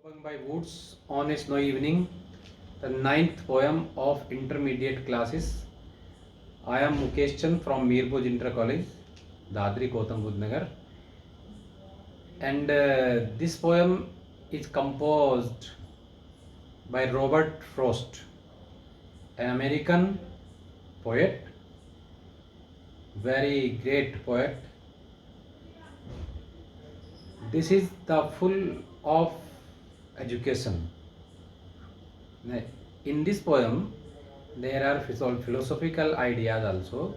Stopping by Woods on a Snowy Evening, the ninth poem of intermediate classes. I am Mukesh Chand from Mirbhoj Inter College, Dadri, Gautam Budh Nagar. And this poem is composed by Robert Frost, an American poet, very great poet. This is the full of education. In this poem there are philosophical ideas also.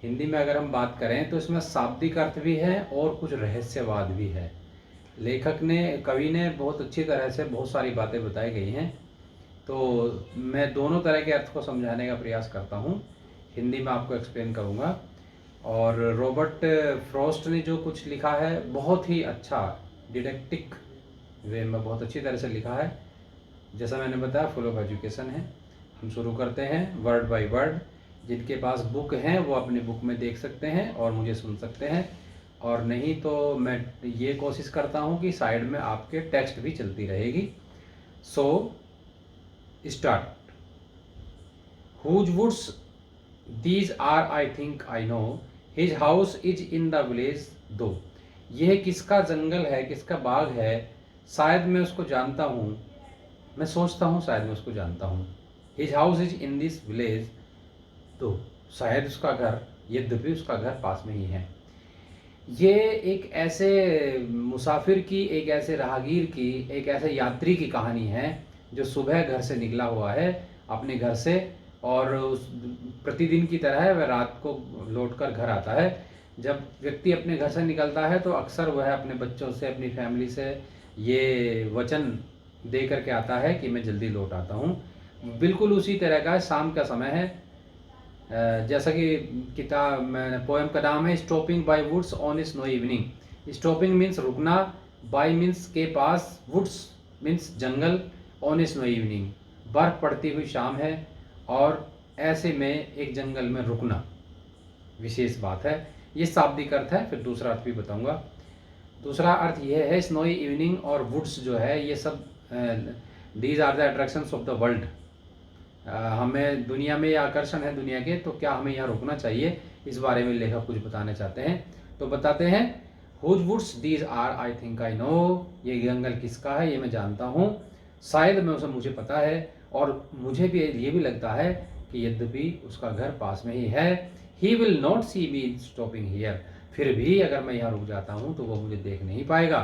Hindi में अगर हम बात करें तो इसमें शाब्दिक अर्थ भी है और कुछ रहस्यवाद भी है। लेखक ने, कवि ने बहुत अच्छी तरह से बहुत सारी बातें बताई गई हैं, तो मैं दोनों तरह के अर्थ को समझाने का प्रयास करता हूँ। हिंदी में आपको एक्सप्लेन करूँगा। और रॉबर्ट फ्रॉस्ट ने जो कुछ लिखा है बहुत ही अच्छा डिडेक्टिक वे में बहुत अच्छी तरह से लिखा है। जैसा मैंने बताया फुल ऑफ एजुकेशन है। हम शुरू करते हैं वर्ड बाय वर्ड। जिनके पास बुक हैं वो अपनी बुक में देख सकते हैं और मुझे सुन सकते हैं, और नहीं तो मैं ये कोशिश करता हूँ कि साइड में आपके टेक्स्ट भी चलती रहेगी। So start. Whose woods these are I think I know, his house is in the village though. यह किसका जंगल है, किसका बाग है, शायद मैं उसको जानता हूँ, मैं सोचता हूँ शायद मैं उसको जानता हूँ। His house is in this village तो शायद उसका घर, यद्यपि उसका घर पास में ही है। ये एक ऐसे मुसाफिर की, एक ऐसे राहगीर की, एक ऐसे यात्री की कहानी है जो सुबह घर से निकला हुआ है अपने घर से, और उस प्रतिदिन की तरह वह रात को लौटकर घर आता है। जब व्यक्ति अपने घर से निकलता है तो अक्सर वह अपने बच्चों से, अपनी फैमिली से ये वचन दे करके आता है कि मैं जल्दी लौट आता हूँ। बिल्कुल उसी तरह का शाम का समय है। जैसा कि किताब पोएम का नाम है stopping by woods on a snow evening. Stopping means रुकना, बाय मीन्स के पास, वुड्स मीन्स जंगल, ऑन ए स्नो इवनिंग बर्फ पड़ती हुई शाम है, और ऐसे में एक जंगल में रुकना विशेष बात है। ये शाब्दिक अर्थ है, फिर दूसरा अर्थ भी बताऊंगा। दूसरा अर्थ यह है स्नोई इवनिंग और वुड्स जो है ये सब these are the attractions of the world. हमें दुनिया में ये आकर्षण है दुनिया के, तो क्या हमें यहाँ रुकना चाहिए, इस बारे में लेखक कुछ बताना चाहते हैं। तो बताते हैं whose woods these are I think I know, ये जंगल किसका है ये मैं जानता हूँ, शायद मैं उसे मुझे पता है, और मुझे भी ये भी लगता है कि यद्यपि उसका घर पास में ही है। He will not see me stopping here, फिर भी अगर मैं यहाँ रुक जाता हूँ तो वो मुझे देख नहीं पाएगा।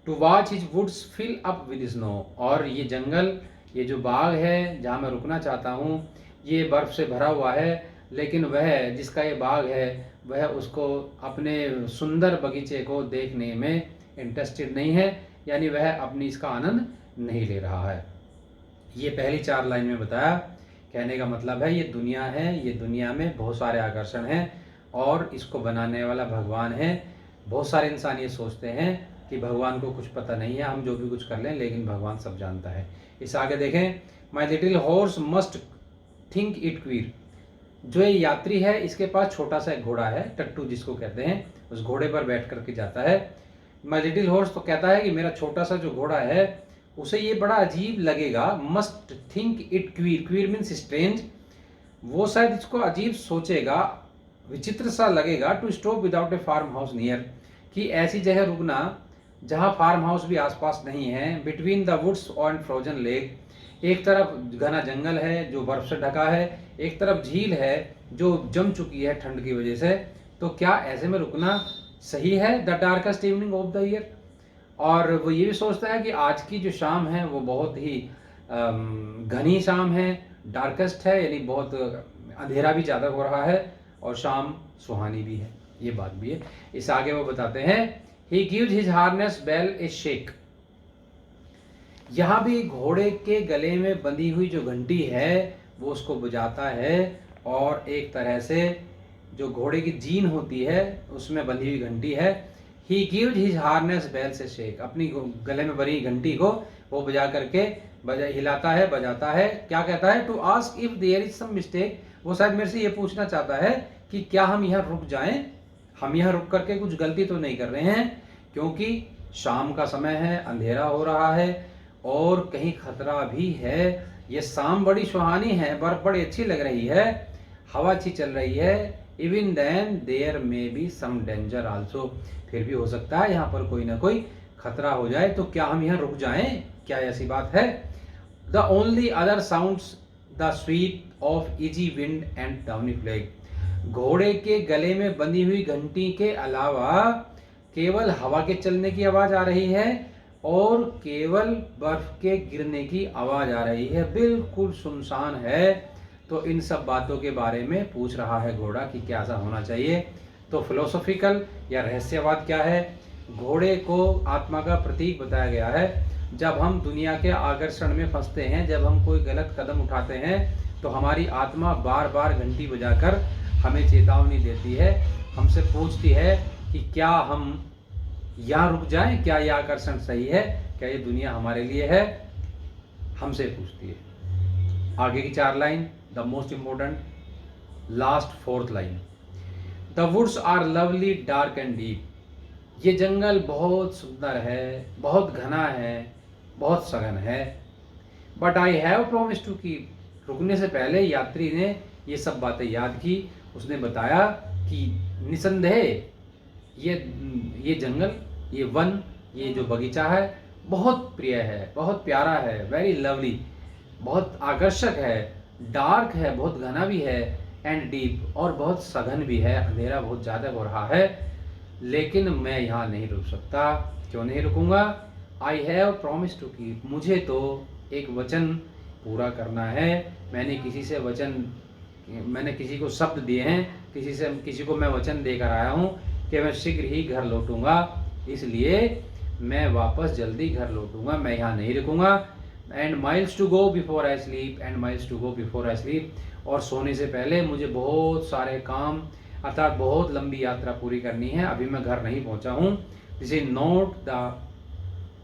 To watch his woods fill up with snow, और ये जंगल, ये जो बाग है जहाँ मैं रुकना चाहता हूँ, ये बर्फ़ से भरा हुआ है, लेकिन वह जिसका ये बाग है वह उसको अपने सुंदर बगीचे को देखने में इंटरेस्टेड नहीं है, यानी वह अपनी इसका आनंद नहीं ले रहा है। ये पहली 4 लाइन में बताया। कहने का मतलब है ये दुनिया है, ये दुनिया में बहुत सारे आकर्षण हैं और इसको बनाने वाला भगवान है। बहुत सारे इंसान ये सोचते हैं कि भगवान को कुछ पता नहीं है, हम जो भी कुछ कर लें, लेकिन भगवान सब जानता है। इस आगे देखें, my little horse must think it queer. जो ये यात्री है इसके पास छोटा सा एक घोड़ा है, टट्टू जिसको कहते हैं, उस घोड़े पर बैठ करके जाता है। माई लिटिल हॉर्स तो कहता है कि मेरा छोटा सा जो घोड़ा है उसे ये बड़ा अजीब लगेगा। Must think it queer, queer means strange, वो शायद इसको अजीब सोचेगा, विचित्र सा लगेगा। To stop without a farmhouse near, कि ऐसी जगह रुकना जहाँ फार्म हाउस भी आसपास नहीं है। Between the woods and frozen lake, एक तरफ घना जंगल है जो बर्फ से ढका है, एक तरफ झील है जो जम चुकी है ठंड की वजह से, तो क्या ऐसे में रुकना सही है। The darkest evening of the year, और वो ये भी सोचता है कि आज की जो शाम है वो बहुत ही घनी शाम है, डार्केस्ट है, यानी बहुत अंधेरा भी ज़्यादा हो रहा है और शाम सुहानी भी है, ये बात भी है। इस आगे वो बताते हैं he gives his harness bell a shake. यहाँ भी घोड़े के गले में बंधी हुई जो घंटी है वो उसको बजाता है, और एक तरह से जो घोड़े की जीन होती है उसमें बंधी हुई घंटी है। He gives his harness bell से शेक, अपनी गले में बनी घंटी को वो बजा करके हिलाता है, बजाता है। क्या कहता है, to ask if there is some mistake, वो शायद मेरे से ये पूछना चाहता है कि क्या हम यहाँ रुक जाएं, हम यहाँ रुक करके कुछ गलती तो नहीं कर रहे हैं, क्योंकि शाम का समय है, अंधेरा हो रहा है और कहीं खतरा भी है। ये शाम बड़ी सुहानी है, बर्फ बड़ी अच्छी लग रही है, हवा अच्छी चल रही है। Even then there may be some danger also, फिर भी हो सकता है यहाँ पर कोई ना कोई खतरा हो जाए। तो क्या हम यहाँ रुक जाएं? क्या ऐसी बात है? The only other sounds the sweep of easy wind and downy flake. घोड़े के गले में बंधी हुई घंटी के अलावा केवल हवा के चलने की आवाज आ रही है और केवल बर्फ के गिरने की आवाज आ रही है, बिल्कुल सुनसान है। तो इन सब बातों के बारे में पूछ रहा है घोड़ा कि क्या ऐसा होना चाहिए। तो फिलोसॉफिकल या रहस्यवाद क्या है? घोड़े को आत्मा का प्रतीक बताया गया है। जब हम दुनिया के आकर्षण में फंसते हैं, जब हम कोई गलत कदम उठाते हैं, तो हमारी आत्मा बार बार घंटी बजाकर हमें चेतावनी देती है, हमसे पूछती है कि क्या हम यहाँ रुक जाएं, क्या ये आकर्षण सही है, क्या ये दुनिया हमारे लिए है, हमसे पूछती है। आगे की 4 line, the most important last 4th line, the woods are lovely dark and deep. ये जंगल बहुत सुंदर है, बहुत घना है, बहुत सघन है। But I have promise to keep. रुकने से पहले यात्री ने ये सब बातें याद की। उसने बताया कि निसंदेह ये जंगल, ये वन, ये जो बगीचा है बहुत प्रिय है, बहुत प्यारा है, वेरी लवली, बहुत आकर्षक है, डार्क है, बहुत घना भी है, एंड डीप, और बहुत सघन भी है, अंधेरा बहुत ज़्यादा हो रहा है। लेकिन मैं यहाँ नहीं रुक सकता। क्यों नहीं रुकूंगा? I have promise to keep. मुझे तो एक वचन पूरा करना है। मैंने किसी को शब्द दिए हैं, किसी को मैं वचन देकर आया हूँ कि मैं शीघ्र ही घर लौटूंगा, इसलिए मैं वापस जल्दी घर लौटूंगा, मैं यहाँ नहीं रुकूंगा। And miles to go before I sleep, and miles to go before I sleep. और सोने से पहले मुझे बहुत सारे काम, अर्थात बहुत लंबी यात्रा पूरी करनी है। अभी मैं घर नहीं पहुँचा हूँ। This is not the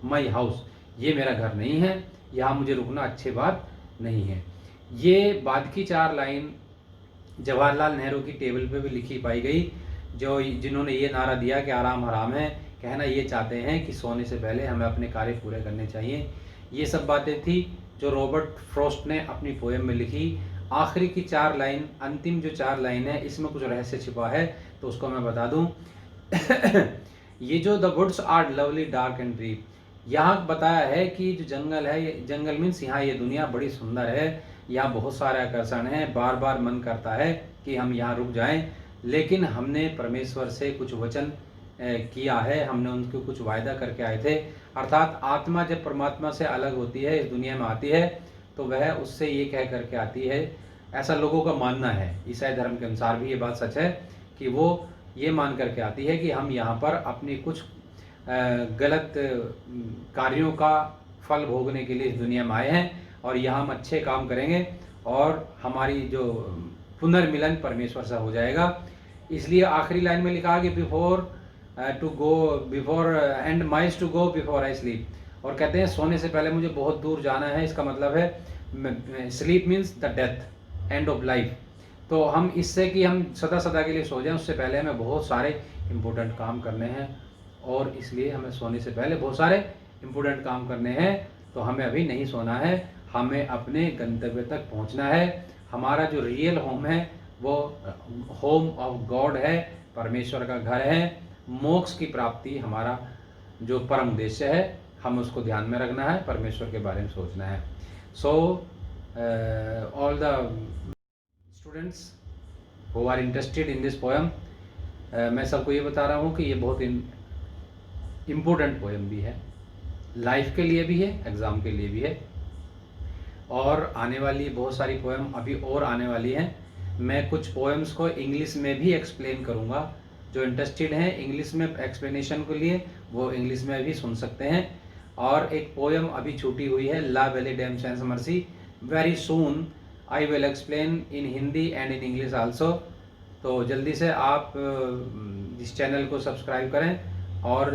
my house. ये मेरा घर नहीं है, यहाँ मुझे रुकना अच्छी बात नहीं है। ये बाद की 4 लाइन जवाहरलाल नेहरू की टेबल पे भी लिखी पाई गई, जिन्होंने ये नारा दिया कि आराम हराम है। कहना ये चाहते हैं कि सोने से पहले हमें अपने कार्य पूरे करने चाहिए। ये सब बातें थी जो रॉबर्ट फ्रॉस्ट ने अपनी पोएम में लिखी। आखिरी की 4 लाइन, अंतिम जो 4 लाइन है, इसमें कुछ रहस्य छिपा है, तो उसको मैं बता दूं। ये जो the woods are lovely dark and deep, यहाँ बताया है कि जो जंगल है, ये जंगल मीन्स यहाँ ये दुनिया बड़ी सुंदर है, यहाँ बहुत सारे आकर्षण हैं, बार बार मन करता है कि हम यहाँ रुक जाएं। लेकिन हमने परमेश्वर से कुछ वचन किया है, हमने उनको कुछ वायदा करके आए थे। अर्थात आत्मा जब परमात्मा से अलग होती है, इस दुनिया में आती है, तो वह उससे ये कह करके आती है, ऐसा लोगों का मानना है, ईसाई धर्म के अनुसार भी ये बात सच है, कि वो ये मान करके आती है कि हम यहाँ पर अपनी कुछ गलत कार्यों का फल भोगने के लिए इस दुनिया में आए हैं, और यहाँ हम अच्छे काम करेंगे और हमारी जो पुनर्मिलन परमेश्वर से हो जाएगा। इसलिए आखिरी लाइन में लिखा कि before and miles to go before I sleep. और कहते हैं सोने से पहले मुझे बहुत दूर जाना है। इसका मतलब है sleep means the death, end of life. तो हम इससे कि हम सदा सदा के लिए सो जाएं, उससे पहले हमें बहुत सारे इम्पोर्टेंट काम करने हैं, और इसलिए हमें सोने से पहले बहुत सारे इम्पोर्टेंट काम करने हैं। तो हमें अभी नहीं सोना है, हमें अपने गंतव्य तक पहुंचना है। हमारा जो रियल होम है वो होम ऑफ गॉड है, परमेश्वर का घर है। मोक्ष की प्राप्ति हमारा जो परम उद्देश्य है, हम उसको ध्यान में रखना है, परमेश्वर के बारे में सोचना है। So all the students who are interested in this poem, मैं सबको ये बता रहा हूँ कि ये बहुत इम्पोर्टेंट पोएम भी है, लाइफ के लिए भी है, एग्ज़ाम के लिए भी है। और आने वाली बहुत सारी पोएम अभी और आने वाली हैं। मैं कुछ पोएम्स को इंग्लिश में भी एक्सप्लेन करूँगा। जो इंटरेस्टेड हैं इंग्लिश में एक्सप्लेनेशन के लिए, वो इंग्लिश में भी सुन सकते हैं। और एक पोएम अभी छूटी हुई है, ला वेली डैम सेंस मर्सी। Very soon I will explain in Hindi and in English also. तो जल्दी से आप इस चैनल को सब्सक्राइब करें और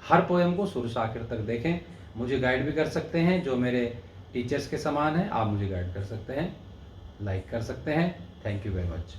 हर पोएम को शुरू से आखिर तक देखें। मुझे गाइड भी कर सकते हैं, जो मेरे टीचर्स के समान हैं, आप मुझे गाइड कर सकते हैं, लाइक कर सकते हैं। Thank you very much.